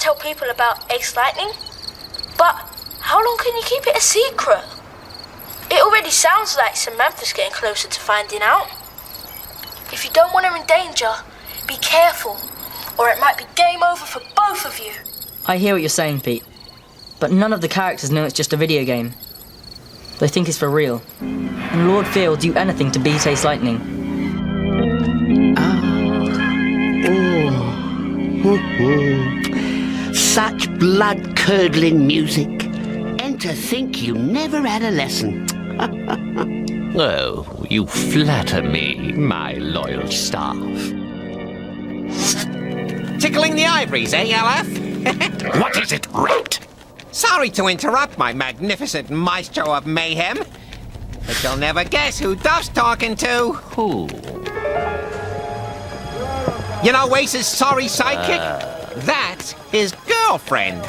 tell people about Ace Lightning, but how long can you keep it a secret? It already sounds like Samantha's getting closer to finding out. If you don't want her in danger, be careful, or it might be game over for both of you. I hear what you're saying, Pete, but none of the characters know it's just a video game. They think it's for real, and Lord Fear will do anything to beat Ace Lightning. Such blood-curdling music. And to think you never had a lesson. Oh, you flatter me, my loyal staff. Tickling the ivories, eh, LF? What is it, rat? Sorry to interrupt my magnificent maestro of mayhem, but you'll never guess who Duff's talking to. Who? You know Ace's sorry sidekick? That's his girlfriend.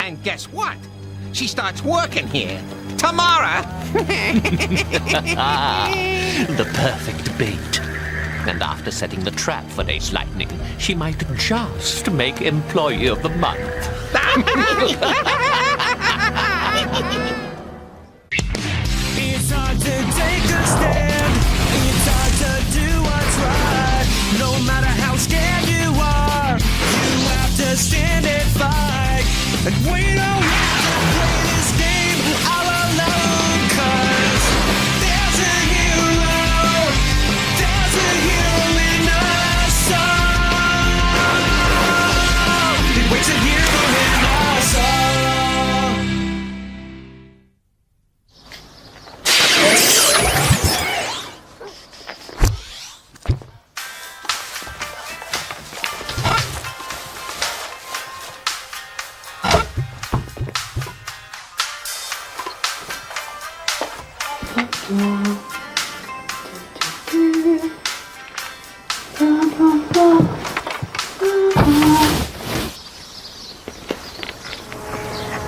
And guess what? She starts working here tomorrow. The perfect bait. And after setting the trap for Ace Lightning, she might just make Employee of the Month. It's hard to take a stand. It's hard to do what's right. No matter how scared you are, you have to stand and fight. And we don't have to play this game all alone, 'cause there's a hero. There's a hero in us all. It wakes a hero in us all.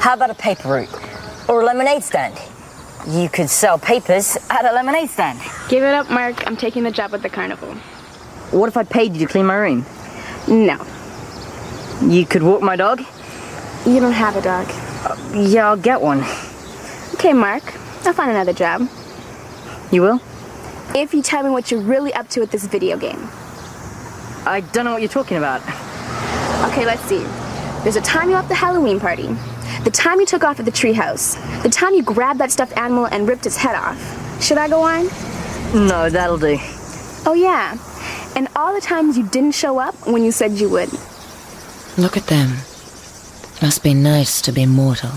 How about a paper route? Or a lemonade stand? You could sell papers at a lemonade stand. Give it up, Mark. I'm taking the job at the carnival. What if I paid you to clean my room? No. You could walk my dog? You don't have a dog. Yeah, I'll get one. Okay, Mark. I'll find another job. You will? If you tell me what you're really up to with this video game. I don't know what you're talking about. Okay, let's see. There's a time you left the Halloween party. The time you took off at the treehouse. The time you grabbed that stuffed animal and ripped its head off. Should I go on? No, that'll do. Oh, yeah. And all the times you didn't show up when you said you would. Look at them. Must be nice to be mortal.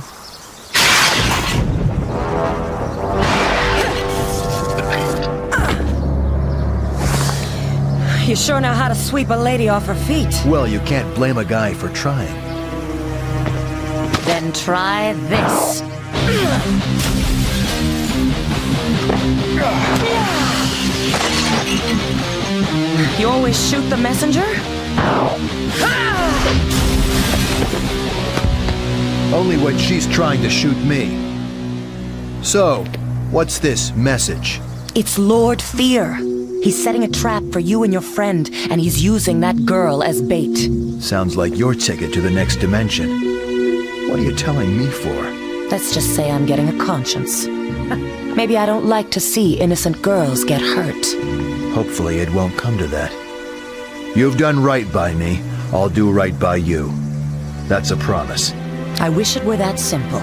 You sure know how to sweep a lady off her feet. Well, you can't blame a guy for trying. Then try this. You always shoot the messenger? Only when she's trying to shoot me. So, what's this message? It's Lord Fear. He's setting a trap for you and your friend, and he's using that girl as bait. Sounds like your ticket to the next dimension. What are you telling me for? Let's just say I'm getting a conscience. Maybe I don't like to see innocent girls get hurt. Hopefully it won't come to that. You've done right by me. I'll do right by you. That's a promise. I wish it were that simple.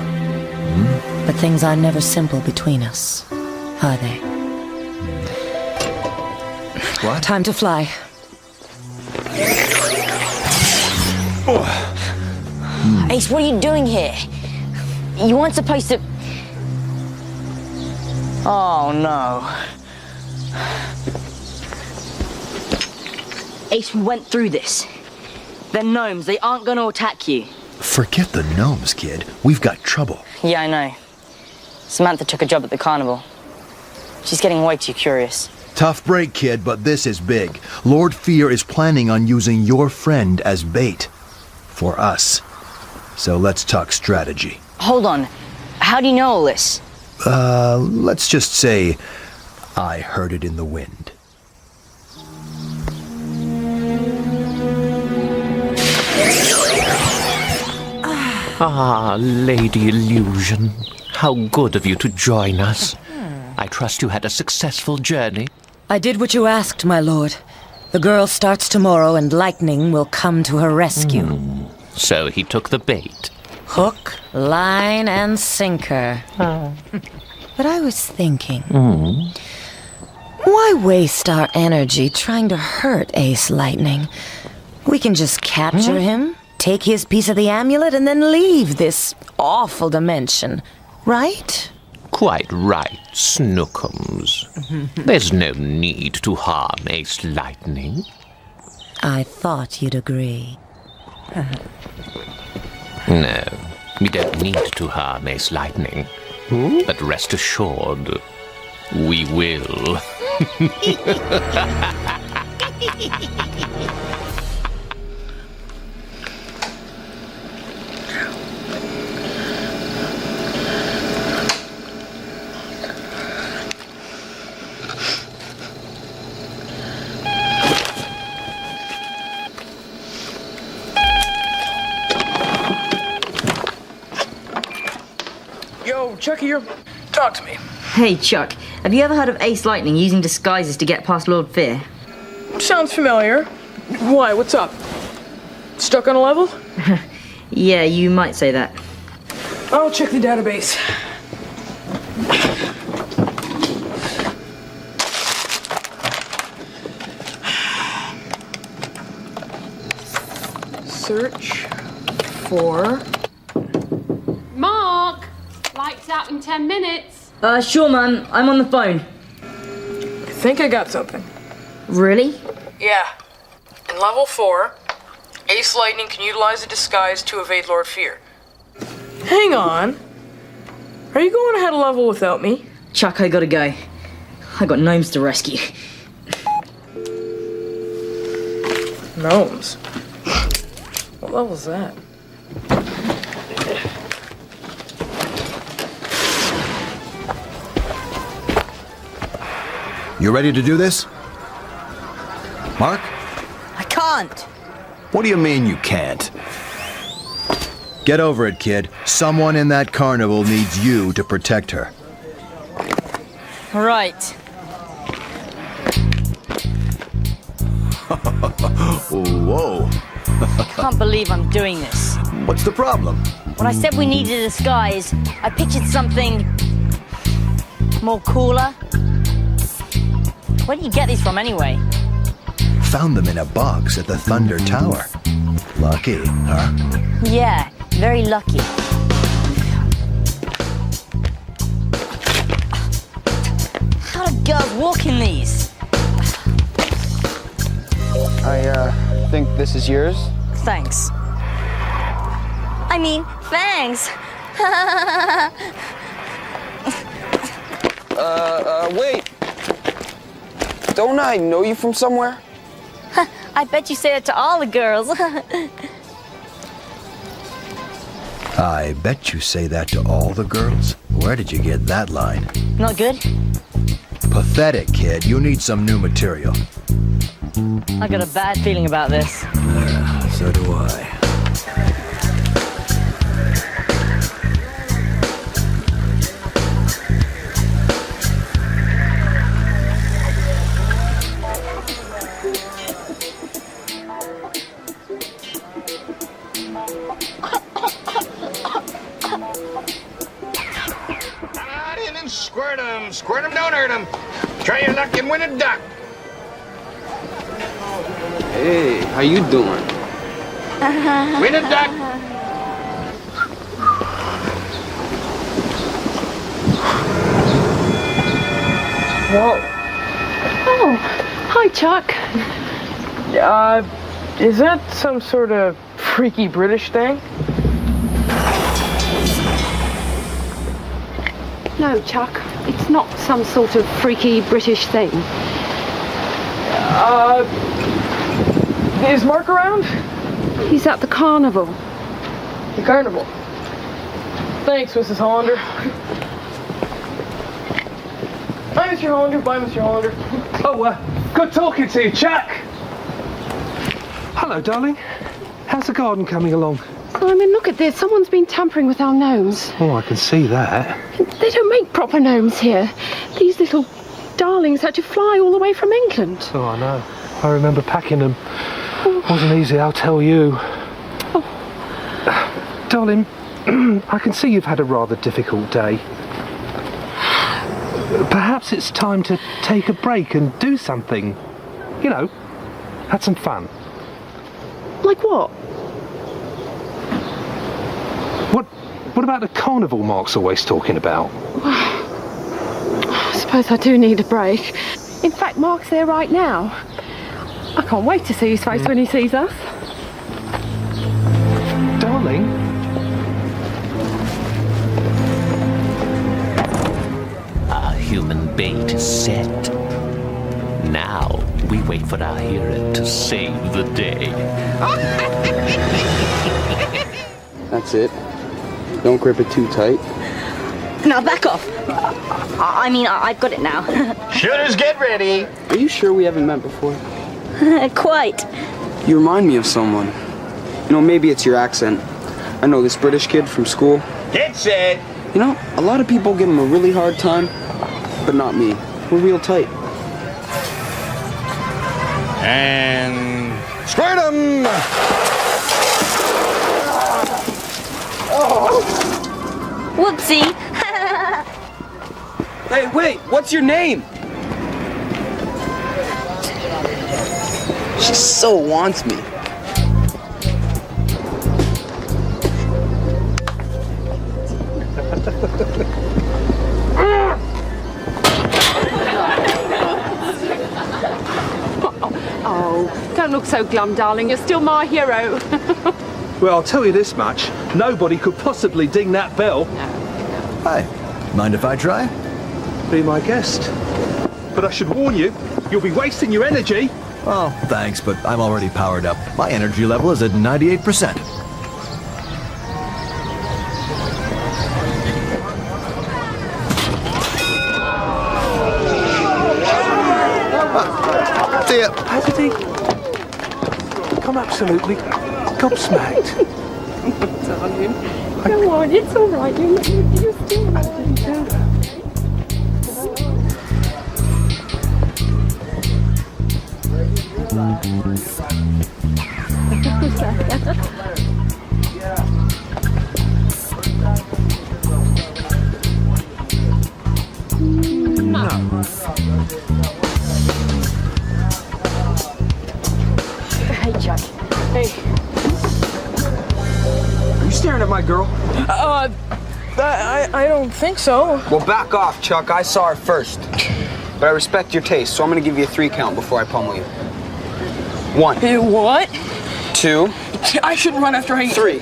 But things are never simple between us, are they? What? Time to fly. Ace, what are you doing here? You weren't supposed to... Oh, no. Ace, we went through this. They're gnomes. They aren't going to attack you. Forget the gnomes, kid. We've got trouble. Yeah, I know. Samantha took a job at the carnival. She's getting way too curious. Tough break, kid, but this is big. Lord Fear is planning on using your friend as bait. For us. So let's talk strategy. Hold on. How do you know all this? Let's just say I heard it in the wind. Ah, Lady Illusion. How good of you to join us. I trust you had a successful journey. I did what you asked, my lord. The girl starts tomorrow and lightning will come to her rescue. So he took the bait. Hook, line, and sinker. But I was thinking, why waste our energy trying to hurt Ace Lightning? We can just capture him, take his piece of the amulet, and then leave this awful dimension, right? Quite right, Snookums. There's no need to harm Ace Lightning. I thought you'd agree. No, we don't need to harm Ace Lightning. But rest assured, we will. Yo, Chuck here. Talk to me. Hey, Chuck, have you ever heard of Ace Lightning using disguises to get past Lord Fear? Sounds familiar. Why? What's up? Stuck on a level? Yeah, you might say that. I'll check the database. Search for... Mark! Lights out in 10 minutes. Sure, man. I'm on the phone. I think I got something. Really? Yeah. In level 4, Ace Lightning can utilize a disguise to evade Lord Fear. Hang on. Are you going ahead a level without me? Chuck, I gotta go. I got gnomes to rescue. Gnomes? What level's that? You ready to do this? Mark? I can't. What do you mean you can't? Get over it, kid. Someone in that carnival needs you to protect her. Right. Whoa. Can't believe I'm doing this. What's the problem? When I said we needed a disguise, I pictured something more cooler. Where do you get these from anyway? Found them in a box at the Thunder Tower. Lucky, huh? Yeah, very lucky. How do girls walk in these? I think this is yours. Thanks. I mean, thanks. Wait. Don't I know you from somewhere? I bet you say it to all the girls. I bet you say that to all the girls. Where did you get that line? Not good? Pathetic, kid. You need some new material. I got a bad feeling about this. So do I. Squirt 'em, don't hurt 'em. Try your luck and win a duck. Hey, how you doing? Win a duck. Whoa. Oh, hi, Chuck. Is that some sort of freaky British thing? No, Chuck, it's not some sort of freaky British thing. Is Mark around? He's at the carnival. The carnival. Thanks, Mrs. Hollander. Bye, Mr. Hollander. Bye, Mr. Hollander. Oh, good talking to you, Chuck. Hello, darling. How's the garden coming along? I mean, look at this. Someone's been tampering with our gnomes. Oh, I can see that. They don't make proper gnomes here. These little darlings had to fly all the way from England. Oh, I know. I remember packing them. Wasn't easy, I'll tell you. Darling, I can see you've had a rather difficult day. Perhaps it's time to take a break and do something. You know, have some fun. Like what? What about the carnival Mark's always talking about? I suppose I do need a break. In fact, Mark's there right now. I can't wait to see his face when he sees us. Darling? Our human bait is set. Now we wait for our hero to save the day. That's it. Don't grip it too tight. Now back off. I mean, I've got it now. Shooters, get ready. Are you sure we haven't met before? Quite. You remind me of someone. You know, maybe it's your accent. I know this British kid from school. Get set. You know, a lot of people give him a really hard time, but not me. We're real tight. And squirt 'em! Whoopsie. Hey, wait! What's your name? She so wants me. Oh, don't look so glum, darling. You're still my hero. Well, I'll tell you this much. Nobody could possibly ding that bell. Hi. Mind if I try? Be my guest. But I should warn you, you'll be wasting your energy. Oh, thanks, but I'm already powered up. My energy level is at 98%. See ya. How did he? I'm absolutely gobsmacked. Darling, go on. It's all right. You're still right. Hey, Chuck. Hey. Are you staring at my girl? I don't think so. Well, back off, Chuck. I saw her first. But I respect your taste, so I'm gonna give you a 3 count before I pummel you. 1. Hey, what? 2. I should run after I... 3.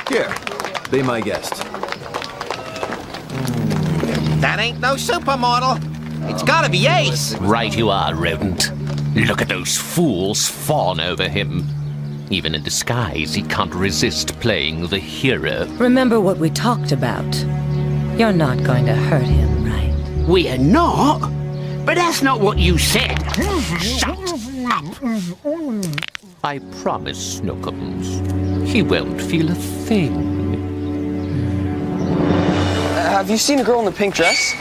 Here, be my guest. That ain't no supermodel. It's gotta be Ace. Right you are, rodent. Look at those fools fawn over him. Even in disguise, he can't resist playing the hero. Remember what we talked about. You're not going to hurt him, right? We're not? But that's not what you said. Shut up! I promise, Snookums, he won't feel a thing. Have you seen a girl in the pink dress?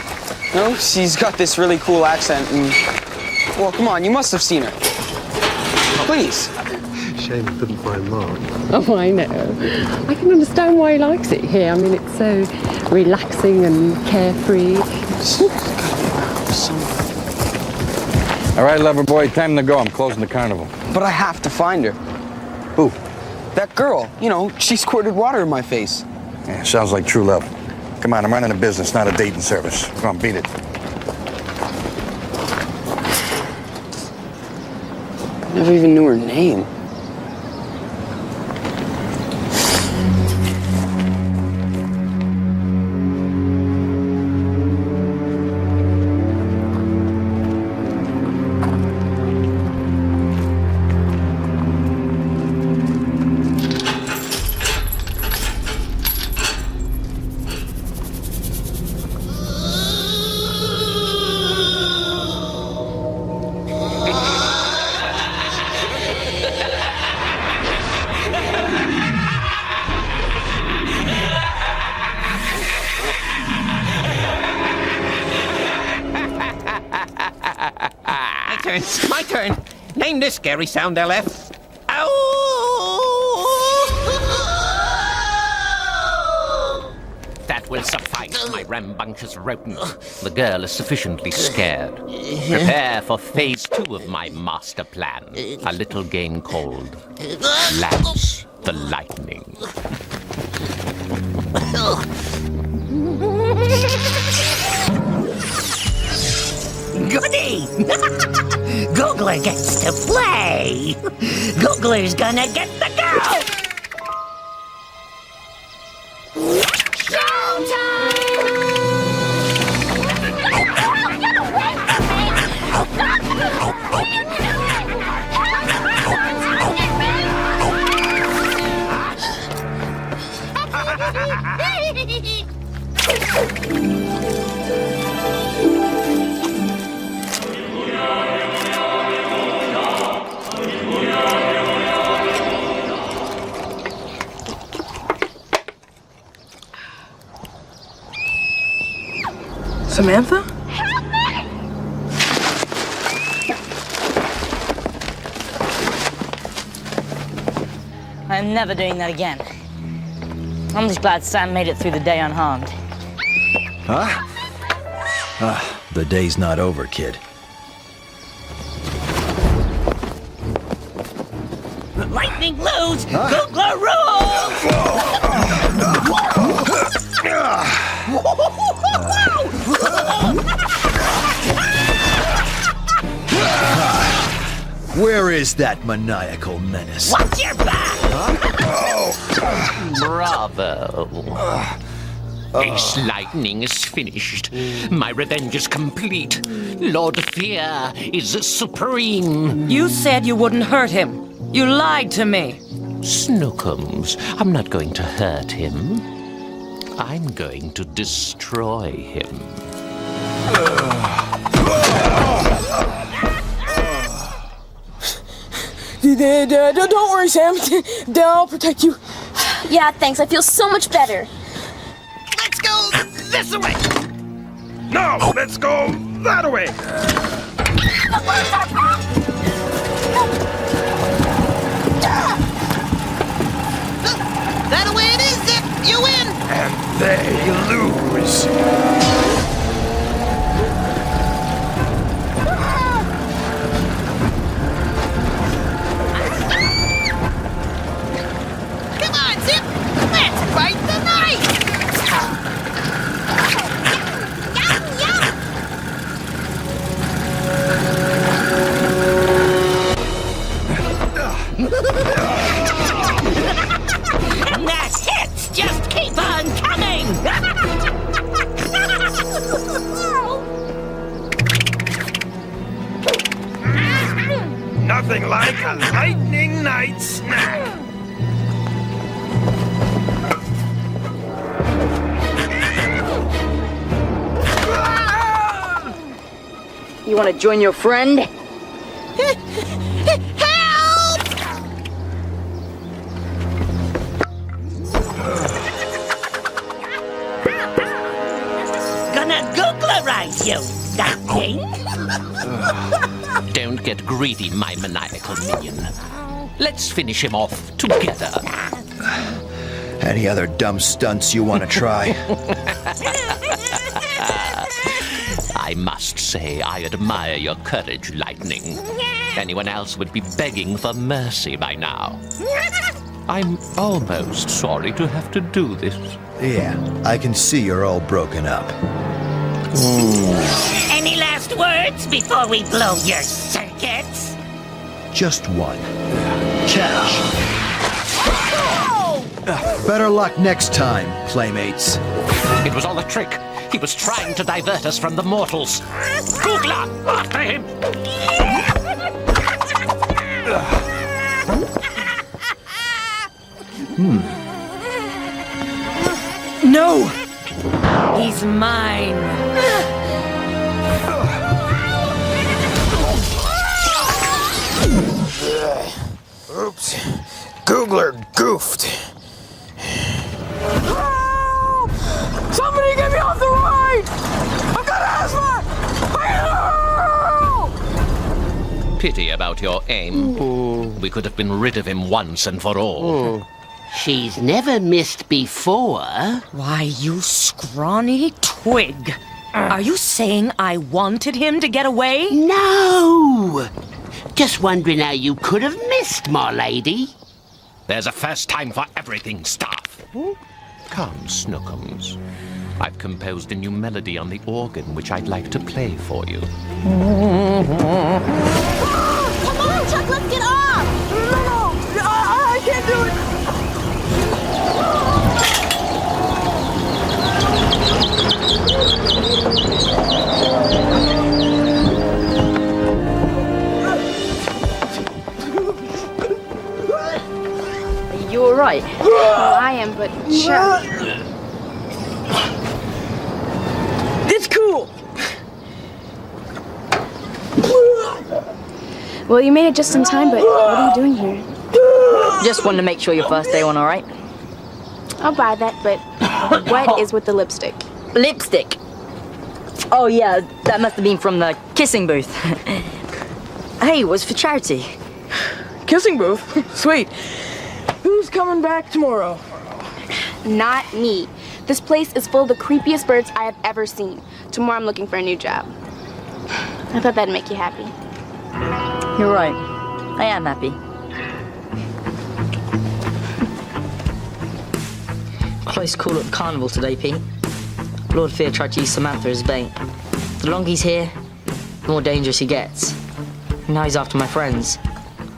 No? She's got this really cool accent and... Well, come on, you must have seen her. Please. Shame I couldn't find Mark. Oh, I know. I can understand why he likes it here. I mean, it's so relaxing and carefree. All right, lover boy, time to go. I'm closing the carnival. But I have to find her. Who? That girl. You know, she squirted water in my face. Yeah, sounds like true love. Come on, I'm running a business, not a dating service. Come on, beat it. I never even knew her name. My turn. Name this scary sound, LF. Ow! That will suffice, my rambunctious rodent. The girl is sufficiently scared. Prepare for phase 2 of my master plan. A little game called Lance the Lightning. Goody! Googler gets to play! Googler's gonna get the girl! Samantha? I'm never doing that again. I'm just glad Sam made it through the day unharmed. Huh? The day's not over, kid. Lightning loose! Googler rules! Where is that maniacal menace? Watch your back! Bravo. Ace Lightning is finished. My revenge is complete. Lord Fear is supreme. You said you wouldn't hurt him. You lied to me. Snookums, I'm not going to hurt him. I'm going to destroy him. Don't worry, Sam. I'll protect you. Yeah, thanks. I feel so much better. Let's go this way! No, let's go that way! That way it is, Zip! You win! And they lose. Come on, Zip! Let's fight the night! And the hits just keep on coming! Nothing like a lightning night snack. You want to join your friend? Help! Gonna Googlerize you, lightning! Don't get greedy, my maniacal minion. Let's finish him off together. Any other dumb stunts you want to try? I must say I admire your courage, Lightning. Anyone else would be begging for mercy by now. I'm almost sorry to have to do this. Yeah, I can see you're all broken up. Any last words before we blow your circuits? Just one. Catch. Better luck next time, playmates. It was all a trick. He was trying to divert us from the mortals. Googler, after him! No! He's mine. Oops. Googler goofed. Somebody get me off the ride! I've got asthma! Pity about your aim. We could have been rid of him once and for all. She's never missed before. Why, you scrawny twig. Are you saying I wanted him to get away? No! Just wondering how you could have missed, my lady. There's a first time for everything, staff. Come, Snookums. I've composed a new melody on the organ which I'd like to play for you. Come on, Chuck, let's get off! No, I can't do it! You alright? Well, I am, but Chuck. It's cool! Well, you made it just in time, but what are you doing here? Just wanted to make sure your first day went alright. I'll buy that, but what is with the lipstick? Lipstick? Oh yeah, that must have been from the kissing booth. Hey, it was for charity. Kissing booth? Sweet. Who's coming back tomorrow? Not me. This place is full of the creepiest birds I have ever seen. Tomorrow I'm looking for a new job. I thought that'd make you happy. You're right. I am happy. Close call at the carnival today, Pete. Lord Fear tried to use Samantha as bait. The longer he's here, the more dangerous he gets. And now he's after my friends.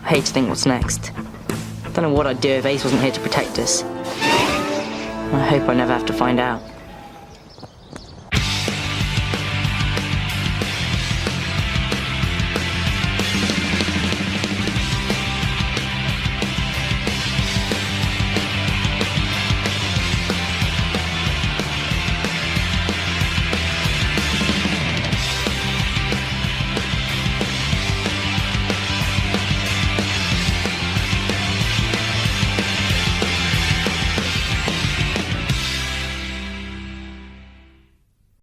I hate to think what's next. Don't know what I'd do if Ace wasn't here to protect us. I hope I never have to find out.